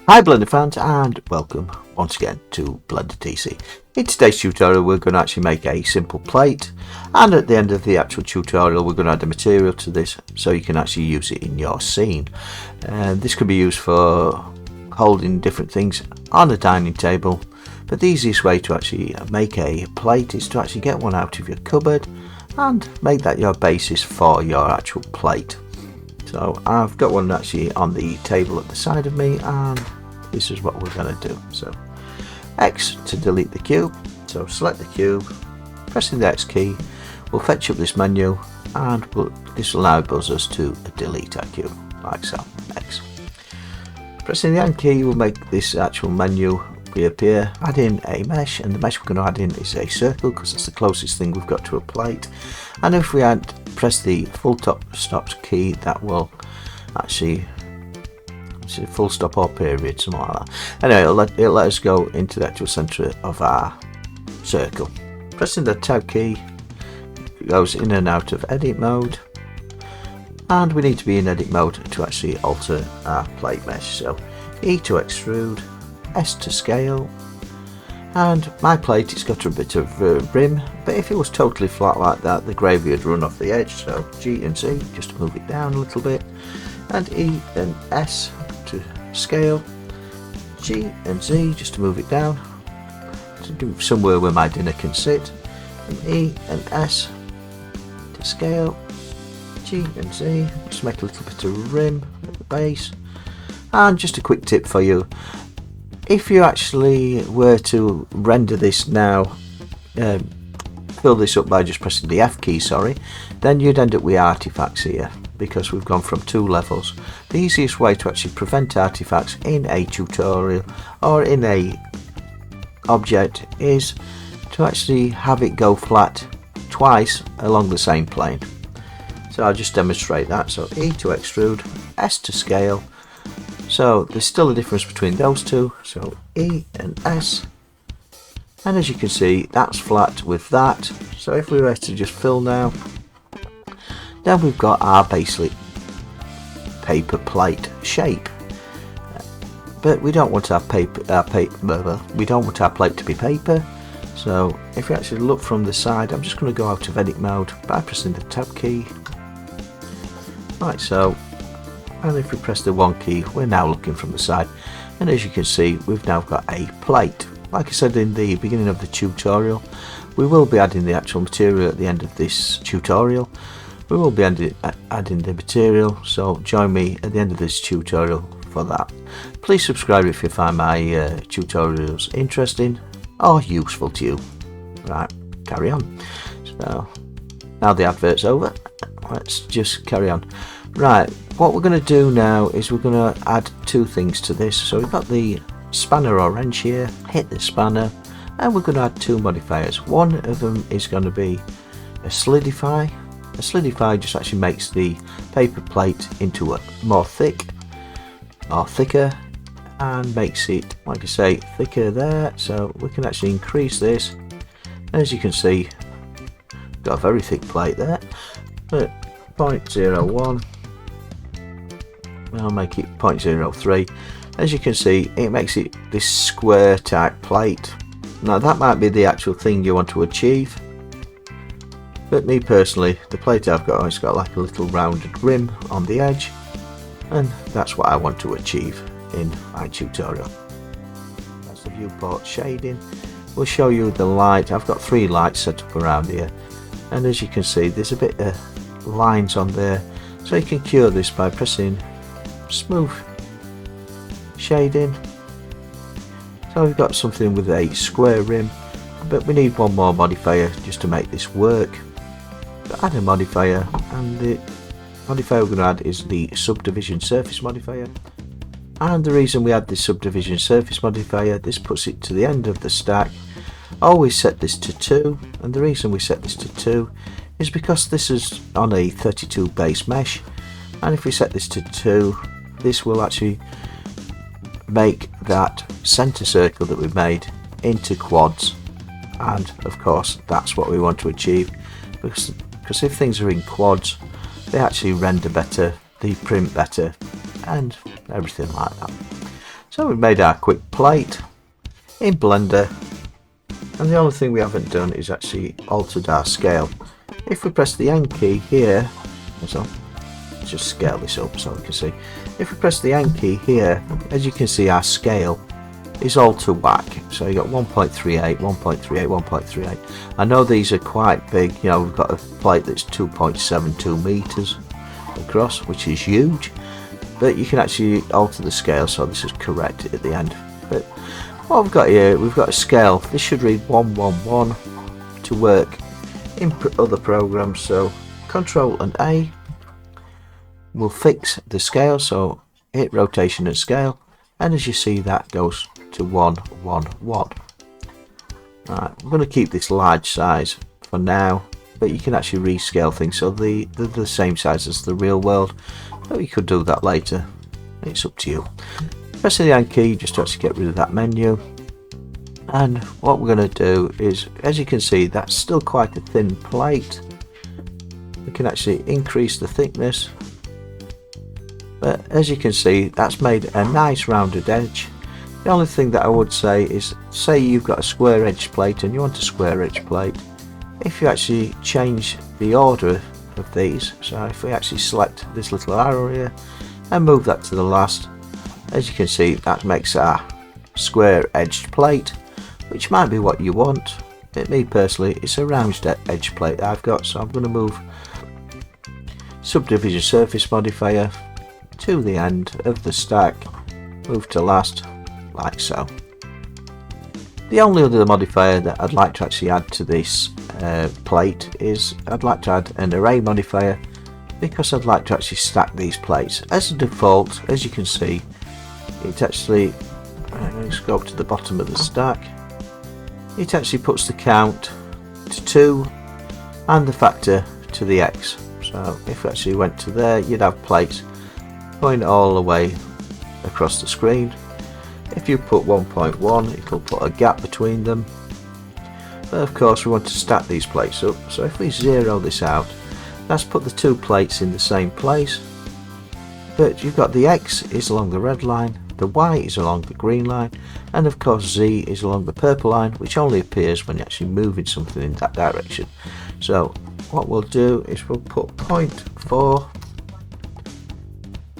Hi Blender fans, and welcome once again to Blender TC. In today's tutorial we're going to actually make a simple plate, and at the end of the actual tutorial we're going to add the material to this so you can actually use it in your scene. This can be used for holding different things on a dining table, but the easiest way to actually make a plate is to actually get one out of your cupboard and make that your basis for your actual plate. So I've got one actually on the table at the side of me, and this is what we're going to do. So X to delete the cube, so select the cube, pressing the X key will fetch up this menu, and this will enable us to delete our cube, like so. X. Pressing the N key will make this actual menu reappear. Add in a mesh, and the mesh we're going to add in is a circle because it's the closest thing we've got to a plate. And if we press the full stop key, that will actually full stop or period, something like that. Anyway, it'll let us go into the actual center of our circle. Pressing the tab key, it goes in and out of edit mode, and we need to be in edit mode to actually alter our plate mesh. So E to extrude, S to scale, and my plate, it's got a bit of rim, but if it was totally flat like that, the gravy would run off the edge. So G and Z just to move it down a little bit, and E and S to scale, G and Z just to move it down to do somewhere where my dinner can sit, and E and S to scale, G and Z just make a little bit of rim at the base. And just a quick tip for you, if you actually were to render this now, fill this up by just pressing the F key, then you'd end up with artifacts here, because we've gone from 2 levels. The easiest way to actually prevent artifacts in a tutorial or in a object is to actually have it go flat twice along the same plane. So I'll just demonstrate that. So E to extrude, S to scale. So there's still a difference between those two, so E and S, and as you can see that's flat with that. So if we were to just fill now, then we've got our basically paper plate shape, but we don't want our plate to be paper. So if we actually look from the side, I'm just going to go out of edit mode by pressing the tab key, like so. And if we press the 1 key, we're now looking from the side, and as you can see we've now got a plate. Like I said in the beginning of the tutorial, we will be adding the actual material at the end of this tutorial. We will be adding the material, so join me at the end of this tutorial for that. Please subscribe if you find my tutorials interesting or useful to you. Right, carry on. So now the advert's over, let's just carry on. Right, what we're going to do now is we're going to add 2 things to this. So we've got the spanner or wrench here, hit the spanner, and we're going to add 2 modifiers. One of them is going to be a Slindify. A Slindify just actually makes the paper plate into a more thick or thicker, and makes it, like I say, thicker there. So we can actually increase this. As you can see, got a very thick plate there, but 0.01. I'll make it 0.03. As you can see, it makes it this square type plate. Now that might be the actual thing you want to achieve, but me personally, the plate I've got, it's got like a little rounded rim on the edge, and that's what I want to achieve in my tutorial. That's the viewport shading. We'll show you the light. I've got 3 lights set up around here, and as you can see there's a bit of lines on there, so you can cure this by pressing smooth shading. So we've got something with a square rim, but we need one more modifier just to make this work. So add a modifier, and the modifier we're going to add is the Subdivision Surface modifier. And the reason we add the Subdivision Surface modifier, this puts it to the end of the stack. Always set this to 2, and the reason we set this to 2 is because this is on a 32 base mesh, and if we set this to 2, this will actually make that center circle that we've made into quads, and of course that's what we want to achieve, because if things are in quads they actually render better, they print better, and everything like that. So we've made our quick plate in Blender, and the only thing we haven't done is actually altered our scale. If we press the N key here, so let's just scale this up so we can see. If we press the N key here, as you can see, our scale is all to whack. So you got 1.38, 1.38, 1.38. I know these are quite big. You know, we've got a plate that's 2.72 meters across, which is huge, but you can actually alter the scale so this is correct at the end. But what we've got here, we've got a scale. This should read 111 to work in other programs. So Control and A will fix the scale, so hit rotation and scale, and as you see, that goes to 111. Right, I'm going to keep this large size for now, but you can actually rescale things so they're the same size as the real world. But you could do that later, it's up to you. Press the N key just to actually get rid of that menu, and what we're going to do is, as you can see, that's still quite a thin plate. We can actually increase the thickness, but as you can see, that's made a nice rounded edge. The only thing that I would say is, say you've got a square edge plate and you want a square edge plate, if you actually change the order of these, so if we actually select this little arrow here and move that to the last, as you can see, that makes our square edged plate, which might be what you want. But me personally, it's a round edge plate that I've got, so I'm going to move Subdivision Surface modifier to the end of the stack, move to last, like so. The only other modifier that I'd like to actually add to this plate is I'd like to add an array modifier, because I'd like to actually stack these plates. As a default, as you can see, it actually, let's go up to the bottom of the stack, it actually puts the count to 2 and the factor to the X. So if we actually went to there, you'd have plates going all the way across the screen. If you put 1.1, it'll put a gap between them. But of course we want to stack these plates up, so if we zero this out, that's put the two plates in the same place. But you've got the X is along the red line, the Y is along the green line, and of course Z is along the purple line, which only appears when you're actually moving something in that direction. So what we'll do is we'll put 0.4,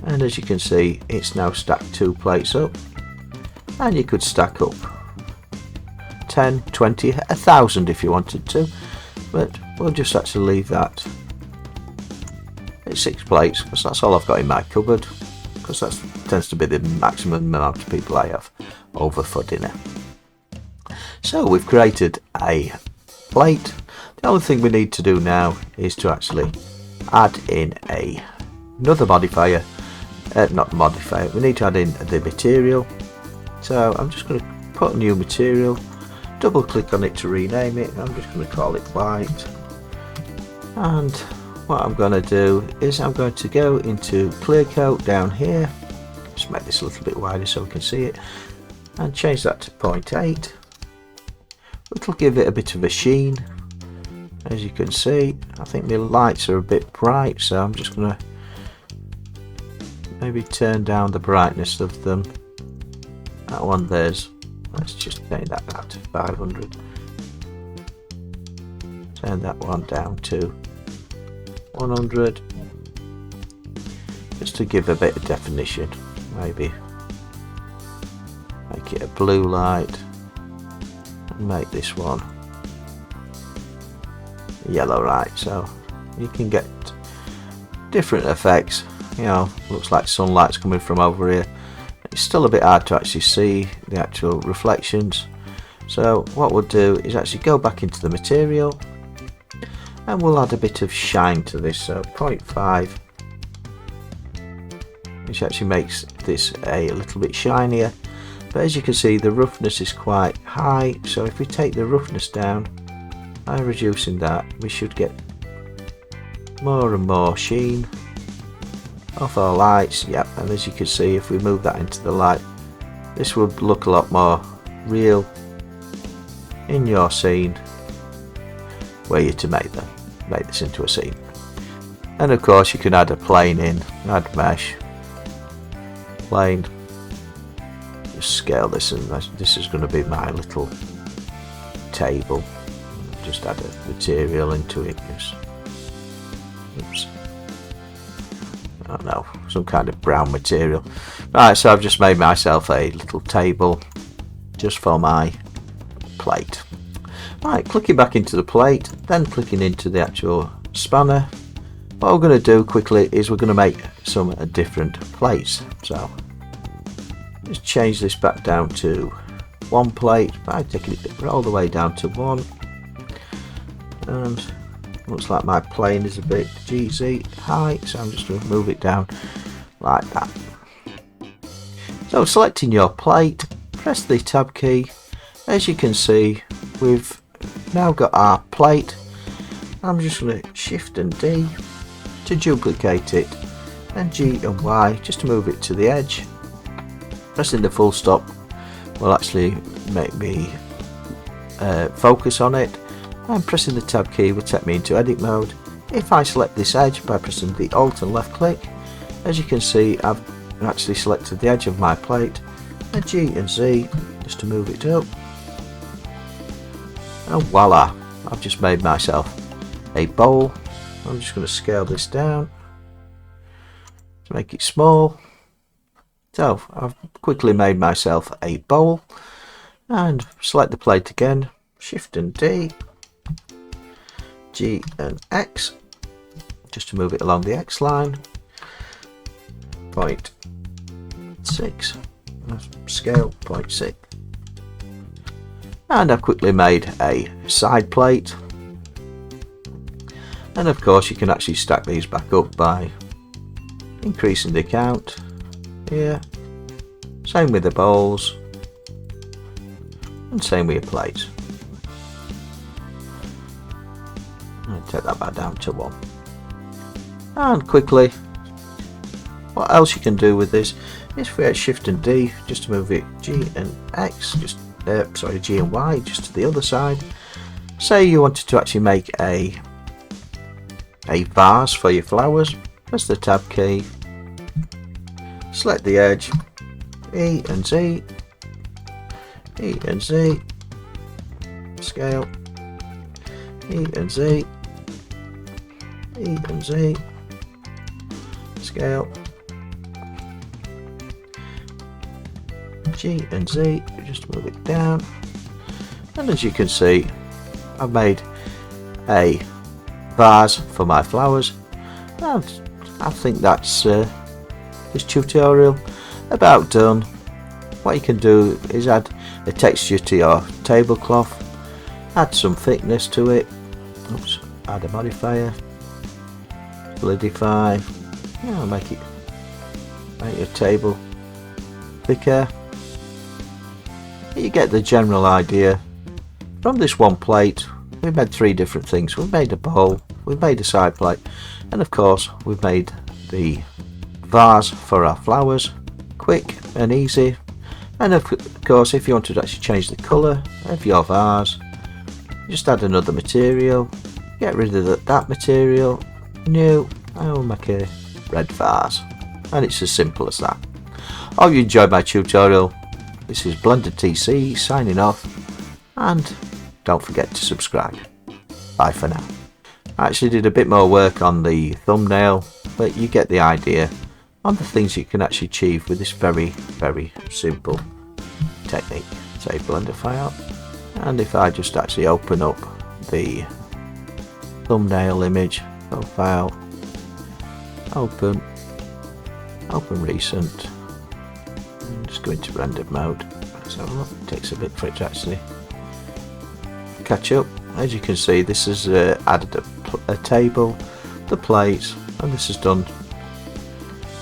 and as you can see, it's now stacked 2 plates up, and you could stack up 10, 20, 1,000 if you wanted to, but we'll just actually leave that at 6 plates, because that's all I've got in my cupboard, because that tends to be the maximum amount of people I have over for dinner. So we've created a plate. The only thing we need to do now is to actually add in another modifier, not modifier, we need to add in the material. So I'm just going to put a new material, double click on it to rename it, I'm just going to call it white, and what I'm going to do is I'm going to go into clear coat down here, just make this a little bit wider so we can see it, and change that to 0.8. It'll give it a bit of a sheen. As you can see, I think the lights are a bit bright, so I'm just going to maybe turn down the brightness of them. That one there's, let's just change that down to 500. Turn that one down to 100, just to give a bit of definition. Maybe make it a blue light and make this one yellow light, so you can get different effects. You know, looks like sunlight's coming from over here. It's still a bit hard to actually see the actual reflections, so what we'll do is actually go back into the material and we'll add a bit of shine to this, so 0.5, which actually makes this a little bit shinier. But as you can see, the roughness is quite high, so if we take the roughness down by reducing that, we should get more and more sheen off our lights. Yep, and as you can see, if we move that into the light, this would look a lot more real in your scene where you're to make this into a scene. And of course you can add a plane in, add mesh, plane, just scale this, and this is going to be my little table. Just add a material into it. Oops. Oh no, some kind of brown material. Right, so I've just made myself a little table just for my plate. Right, clicking back into the plate, then clicking into the actual spanner. What we're going to do quickly is we're going to make some different plates. So just change this back down to one plate by taking it all the way down to one. And looks like my plane is a bit GZ high, so I'm just going to move it down like that. So selecting your plate, press the tab key. As you can see, we've now got our plate. I'm just going to shift and D to duplicate it, and G and Y just to move it to the edge. Pressing the full stop will actually make me focus on it, and pressing the tab key will take me into edit mode. If I select this edge by pressing the Alt and left click, as you can see I've actually selected the edge of my plate, and G and Z just to move it up, and voila, I've just made myself a bowl. I'm just going to scale this down to make it small. So I've quickly made myself a bowl, and select the plate again, shift and D, G and X just to move it along the X line, 0.6, scale 0.6, and I've quickly made a side plate. And of course you can actually stack these back up by increasing the count here. Same with the bowls, and same with your plates. And take that back down to 1. And quickly, what else you can do with this is create Shift and D just to move it G and X, G and Y just to the other side. Say you wanted to actually make a vase for your flowers, press the tab key, select the edge, E and Z, E and Z, scale, E and Z, E and Z, scale, G and Z, just move it down, and as you can see I've made a vase for my flowers, and I think that's this tutorial about done. What you can do is add a texture to your tablecloth, add some thickness to it. Oops, add a modifier, Slindify, make your table thicker. You get the general idea. From this one plate we've made 3 different things. We've made a bowl, we've made a side plate, and of course we've made the vase for our flowers. Quick and easy. And of course if you wanted to actually change the colour of your vase, just add another material, get rid of that material, new, and we'll make a red vase. And it's as simple as that. I hope you enjoyed my tutorial. This is Blender TC signing off, and don't forget to subscribe. Bye for now. I actually did a bit more work on the thumbnail, but you get the idea on the things you can actually achieve with this very simple technique. Say Blender file, and if I just actually open up the thumbnail image, file, open recent, and just go into render mode. So it takes a bit for it to actually catch up. As you can see, this has added a table, the plates, and this is done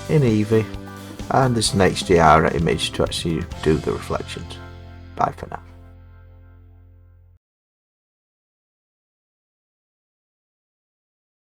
in Eevee, and this is an HDR image to actually do the reflections. Bye for now.